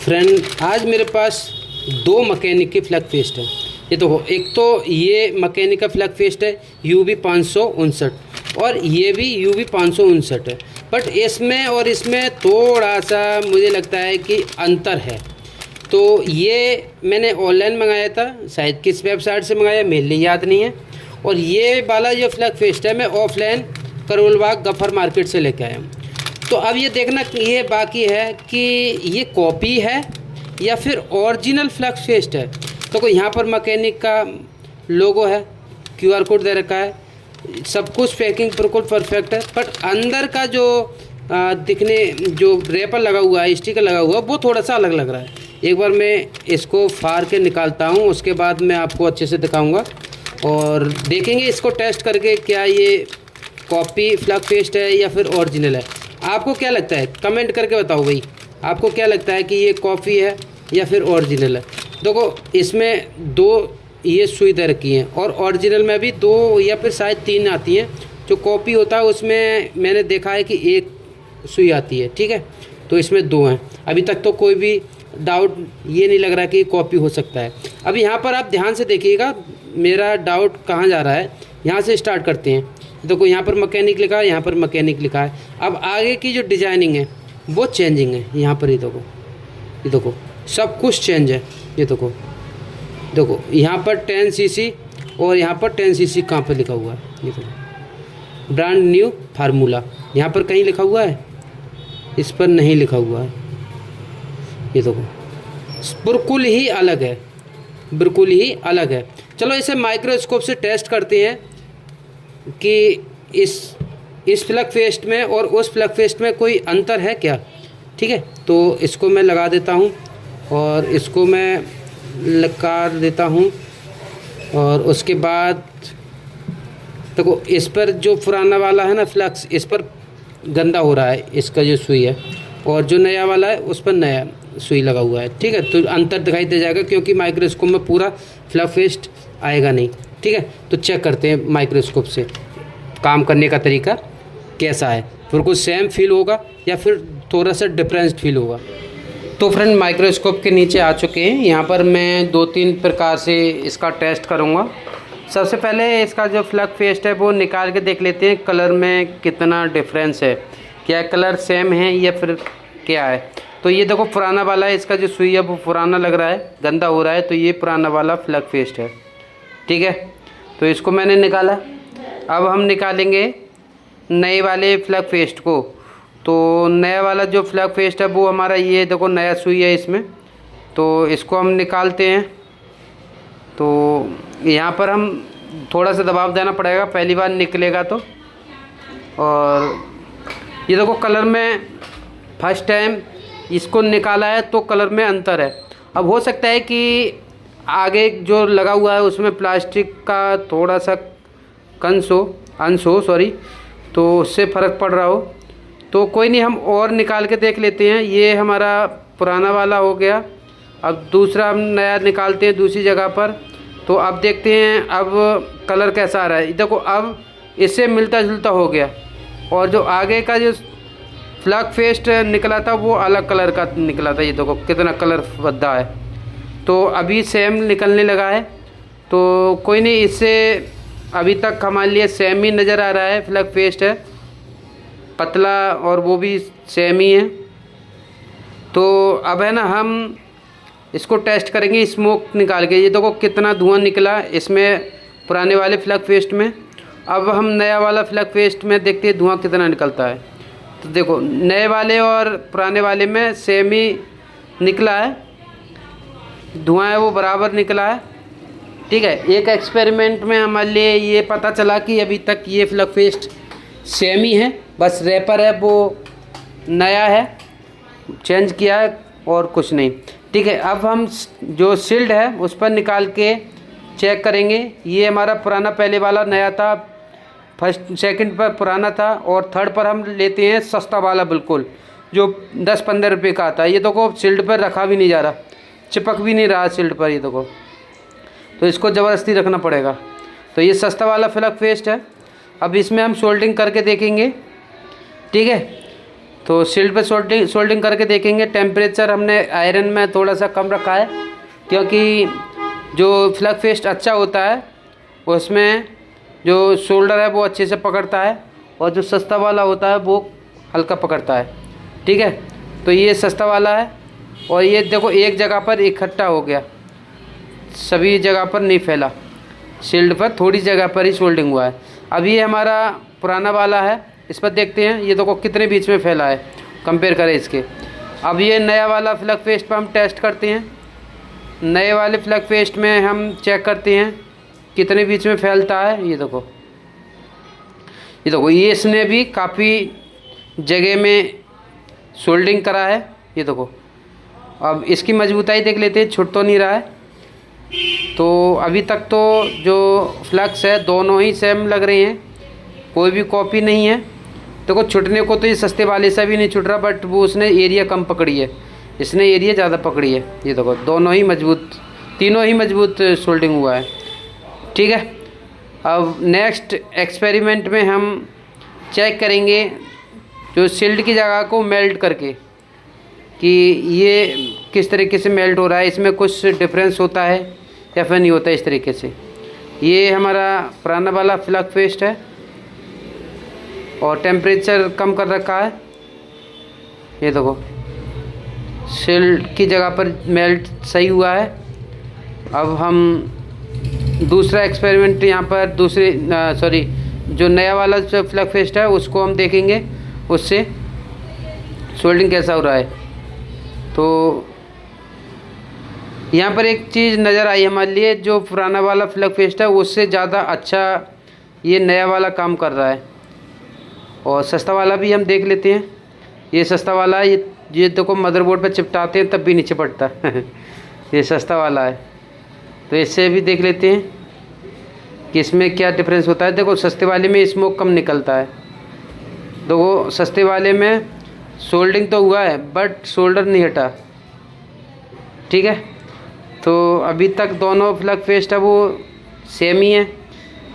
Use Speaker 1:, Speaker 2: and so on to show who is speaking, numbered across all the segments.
Speaker 1: Friend, आज मेरे पास दो मैकेनिक की फ्लैग फेस्ट है। ये देखो, एक तो ये मैकेनिक का फ्लैग फेस्ट है UV 559 और ये भी UV 559 है। बट इसमें और इसमें थोड़ा सा मुझे लगता है कि अंतर है। तो ये मैंने ऑनलाइन मंगाया था, शायद किस वेबसाइट से मंगाया मेरे लिए याद नहीं है। और ये वाला जो फ्लैग फेस्ट है मैं offline Karol Bagh Gruffudd market से लेके आया हूँ। तो अब ये देखना ये बाकी है कि ये कॉपी है या फिर ओरिजिनल फ्लैग फेस्ट है। तो कोई यहाँ पर मैकेनिक का लोगो है, QR कोड दे रखा है, सब कुछ पैकिंग बिल्कुल परफेक्ट है। बट अंदर का जो दिखने जो रेपर लगा हुआ है, स्टिकर लगा हुआ है, वो थोड़ा सा अलग लग रहा है। एक बार मैं इसको फाड़ के निकालता हूँ, उसके बाद मैं आपको अच्छे से दिखाऊंगा और देखेंगे इसको टेस्ट करके क्या ये कॉपी फ्लैग फेस्ट है या फिर ओरिजिनल है। आपको क्या लगता है कमेंट करके बताओ भाई, आपको क्या लगता है कि ये कॉपी है या फिर ओरिजिनल है। देखो, इसमें दो ये सुई दे रखी हैं और ओरिजिनल में भी दो या फिर शायद तीन आती हैं। जो कॉपी होता है उसमें मैंने देखा है कि एक सुई आती है, ठीक है। तो इसमें दो हैं। अभी तक तो कोई भी डाउट ये नहीं लग रहा कि कॉपी हो सकता है। अब यहाँ पर आप ध्यान से देखिएगा मेरा डाउट कहाँ जा रहा है। यहाँ से स्टार्ट करते हैं। देखो, यहाँ पर मैकेनिक लिखा है, यहाँ पर मैकेनिक लिखा है। अब आगे की जो डिजाइनिंग है वो चेंजिंग है। यहाँ पर ये देखो सब कुछ चेंज है। ये देखो यहाँ पर 10 cc और यहाँ पर 10 cc कहाँ पर लिखा हुआ है। ये देखो, ब्रांड न्यू फार्मूला यहाँ पर कहीं लिखा हुआ है, इस पर नहीं लिखा हुआ है। ये देखो, बिल्कुल ही अलग है, बिल्कुल ही अलग है। चलो इसे माइक्रोस्कोप से टेस्ट करते हैं कि इस फ्लैग फेस्ट में और उस फ्लैग फेस्ट में कोई अंतर है क्या। ठीक है, तो इसको मैं लगा देता हूँ और इसको मैं लगा देता हूँ और उसके बाद देखो इस पर जो पुराना वाला है ना फ्लैक्स, इस पर गंदा हो रहा है इसका जो सुई है, और जो नया वाला है उस पर नया सुई लगा हुआ है। ठीक है, तो अंतर दिखाई दे जाएगा क्योंकि माइक्रोस्कोप में पूरा फ्लैग फेस्ट आएगा नहीं। ठीक है, तो चेक करते हैं माइक्रोस्कोप से काम करने का तरीका कैसा है, फिर कुछ सेम फील होगा या फिर थोड़ा सा डिफरेंस फील होगा। तो फ्रेंड, माइक्रोस्कोप के नीचे आ चुके हैं। यहाँ पर मैं 2-3 प्रकार से इसका टेस्ट करूँगा। सबसे पहले इसका जो फ्लैग फेस्ट है वो निकाल के देख लेते हैं कलर में कितना डिफरेंस है, क्या कलर सेम है या फिर क्या है। तो ये देखो पुराना वाला है, इसका जो सुई है वो पुराना लग रहा है, गंदा हो रहा है। तो ये पुराना वाला फ्लैग फेस्ट है। ठीक है, तो इसको मैंने निकाला। अब हम निकालेंगे नए वाले फ्लैग फेस्ट को। तो नया वाला जो फ्लैग फेस्ट है वो हमारा ये देखो नया सुई है इसमें, तो इसको हम निकालते हैं। तो यहाँ पर हम थोड़ा सा दबाव देना पड़ेगा, पहली बार निकलेगा तो। और ये देखो कलर में फर्स्ट टाइम इसको निकाला है तो कलर में अंतर है। अब हो सकता है कि आगे जो लगा हुआ है उसमें प्लास्टिक का थोड़ा सा अंश हो सॉरी, तो उससे फ़र्क पड़ रहा हो। तो कोई नहीं, हम और निकाल के देख लेते हैं। ये हमारा पुराना वाला हो गया। अब दूसरा हम नया निकालते हैं दूसरी जगह पर। तो अब देखते हैं अब कलर कैसा आ रहा है। देखो अब इससे मिलता जुलता हो गया, और जो आगे का जो फ्लैग फेस्ट निकला था वो अलग कलर का निकला था। ये देखो कितना कलर बदला है। तो अभी सेम निकलने लगा है। तो कोई नहीं, इससे अभी तक हमारे लिए सेम ही नज़र आ रहा है। फ्लैग फेस्ट है पतला और वो भी सेम ही है। तो अब है ना हम इसको टेस्ट करेंगे स्मोक निकाल के। ये देखो कितना धुआं निकला इसमें पुराने वाले फ्लैग फेस्ट में। अब हम नया वाला फ्लैग फेस्ट में देखते हैं धुआं कितना निकलता है। तो देखो नए वाले और पुराने वाले में सेम ही निकला है, धुआं है वो बराबर निकला है। ठीक है, एक एक्सपेरिमेंट में हमारे लिए ये पता चला कि अभी तक ये फ्लैग फेस्ट सेम ही है, बस रेपर है वो नया है, चेंज किया है और कुछ नहीं। ठीक है, अब हम जो सील्ड है उस पर निकाल के चेक करेंगे। ये हमारा पुराना पहले वाला नया था, फर्स्ट सेकंड पर पुराना था, और थर्ड पर हम लेते हैं सस्ता वाला बिल्कुल जो 10-15 रुपये का आता है। ये देखो सील्ड पर रखा भी नहीं जा रहा, चिपक भी नहीं रहा सील्ड पर। ये देखो, तो इसको ज़बरदस्ती रखना पड़ेगा। तो ये सस्ता वाला फ्लैग फेस्ट है। अब इसमें हम सोल्डिंग करके देखेंगे। ठीक है, तो शील्ड पे सोल्डिंग करके देखेंगे। टेम्परेचर हमने आयरन में थोड़ा सा कम रखा है, क्योंकि जो फ्लग फेस्ट अच्छा होता है उसमें जो शोल्डर है वो अच्छे से पकड़ता है, और जो सस्ता वाला होता है वो हल्का पकड़ता है। ठीक है, तो ये सस्ता वाला है, और ये देखो एक जगह पर इकट्ठा हो गया, सभी जगह पर नहीं फैला, शील्ड पर थोड़ी जगह पर ही सोल्डिंग हुआ है। अब ये हमारा पुराना वाला है, इस पर देखते हैं, ये देखो कितने बीच में फैला है, कंपेयर करें इसके। अब ये नया वाला फ्लग फेस्ट पर हम टेस्ट करते हैं। नए वाले फ्लग फेस्ट में हम चेक करते हैं कितने बीच में फैलता है। ये देखो ये इसने भी काफ़ी जगह में सोल्डिंग करा है। ये देखो, अब इसकी मजबूताई देख लेते हैं, छूट तो नहीं रहा है। तो अभी तक तो जो फ्लक्स है दोनों ही सेम लग रहे हैं, कोई भी कॉपी नहीं है। देखो छुटने को तो ये सस्ते वाले से भी नहीं छुट रहा, बट वो उसने एरिया कम पकड़ी है, इसने एरिया ज़्यादा पकड़ी है। ये देखो दोनों ही मजबूत, तीनों ही मजबूत सोल्डिंग हुआ है। ठीक है, अब नेक्स्ट एक्सपेरिमेंट में हम चेक करेंगे जो शील्ड की जगह को मेल्ट करके कि ये किस तरीके से मेल्ट हो रहा है, इसमें कुछ डिफरेंस होता है या फिर नहीं होता इस तरीके से। ये हमारा पुराना वाला फ्लग फेस्ट है और टेम्परेचर कम कर रखा है। ये देखो शील्ड की जगह पर मेल्ट सही हुआ है। अब हम दूसरा एक्सपेरिमेंट यहाँ पर जो नया वाला जो फ्लग फेस्ट है उसको हम देखेंगे, उससे सोल्डिंग कैसा हो रहा है। तो यहाँ पर एक चीज़ नज़र आई हमारे लिए, जो पुराना वाला फ्लग फेस्ट है उससे ज़्यादा अच्छा ये नया वाला काम कर रहा है। और सस्ता वाला भी हम देख लेते हैं। ये सस्ता वाला है, ये देखो मदरबोर्ड पर चिपटाते हैं तब भी नहीं चिपटता ये सस्ता वाला है। तो इससे भी देख लेते हैं कि इसमें क्या डिफरेंस होता है। देखो सस्ते वाले में स्मोक कम निकलता है, देखो सस्ते वाले में सोल्डिंग तो हुआ है बट शोल्डर नहीं हटा। ठीक है, तो अभी तक दोनों फ्लग फेस्ट है वो सेम ही है।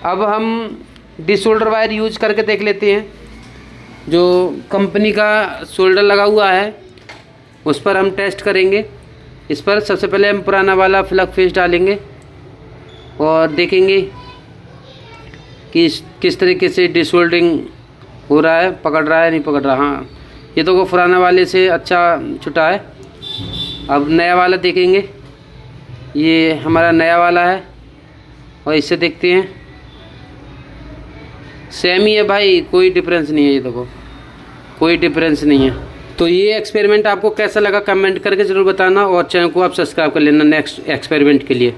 Speaker 1: अब हम डिशोल्डर वायर यूज करके देख लेते हैं। जो कंपनी का शोल्डर लगा हुआ है उस पर हम टेस्ट करेंगे। इस पर सबसे पहले हम पुराना वाला फ्लग फेस्ट डालेंगे और देखेंगे कि किस तरीके से डिशोल्डरिंग हो रहा है, पकड़ रहा है नहीं पकड़ रहा। हाँ, ये तो वो पुराना वाले से अच्छा छुटा है। अब नया वाला देखेंगे, ये हमारा नया वाला है और इससे देखते हैं, सेम ही है भाई, कोई डिफरेंस नहीं है। ये देखो कोई डिफरेंस नहीं है। तो ये एक्सपेरिमेंट आपको कैसा लगा कमेंट करके ज़रूर बताना, और चैनल को आप सब्सक्राइब कर लेना नेक्स्ट एक्सपेरिमेंट के लिए।